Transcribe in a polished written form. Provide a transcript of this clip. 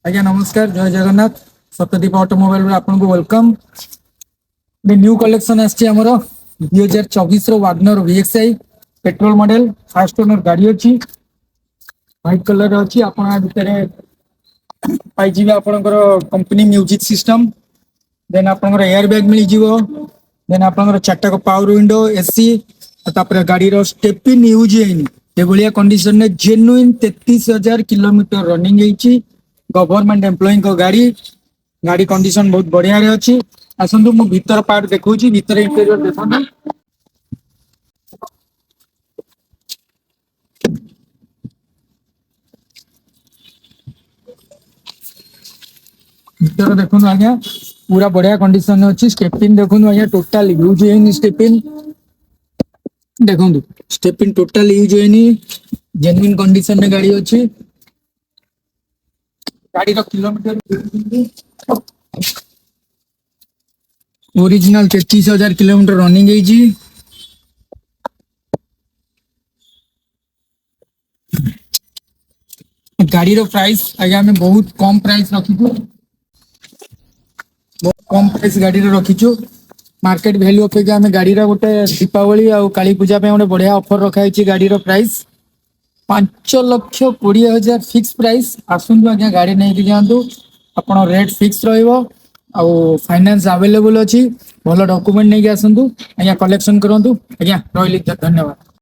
ଆଜ୍ଞା ନମସ୍କାର, ଜୟ ଜଗନ୍ନାଥ। ସତ୍ୟଦୀପ ଅଟୋମୋବାଇଲ ରୁ ଆପଣଙ୍କୁ ୱେଲକମ। ନ୍ୟୁ କଲେକ୍ସନ ଆସିଛି ଆମର 2024 ର Wagner VXI petrol model fast owner गाड़ी अच्छी व्हाइट कलर अच्छी आपण भितर पाइजिबे आपनकर कंपनी म्यूजिक सिस्टम देन आपनकर एयर बैग मिल जिवो देन आपनकर चारटा को पावर विंडो एसी तापर गाड़ी रो स्टेपिन यूज हेनी एभलिया कंडीशन ने जेन्युइन 33,000 किलोमीटर रनिंग हेची। गवर्नमेंट एम्प्लॉई को गाड़ी गाड़ी कंडीशन बहुत बढ़िया रे अच्छी। आसंतु मु भीतर पार्ट देखौची भीतर इंटीरियर देखंतु। भीतर देखो आज्ञा पूरा बढ़िया कंडीशन अच्छी। स्टेपिन देखो आज्ञा टोटाल यूज होनी स्टेपिन देखो स्टेपिन टोटाल यूज होनी जेन्युइन कंडीशन में गाड़ी अच्छी। गाड़ी रो किलोमीटर ओरिजिनल 33,000 किलोमीटर रनिंग है। गाड़ी रो प्राइस आज्ञा हमें बहुत कम प्राइस रखीछु बहुत कम प्राइस गाड़ी रो रखीछु। मार्केट वैल्यू अपेक्षा हमें गाड़ी रा गोटे दीपावली और काली पूजा पे गोटे बढ़िया ऑफर रखा है। गाड़ी रो प्राइस 5,20,000 फिक्स प्राइस। आसंतु आज्ञा गाड़ी नहीं कि जांतु आपण रेट फिक्स रहिबो आउ फाइनेंस अवेलेबल अछि। भलो डॉक्यूमेंट नहीं कि आसंतु आज्ञा कलेक्शन करंतु। आज्ञा रहली धन्यवाद।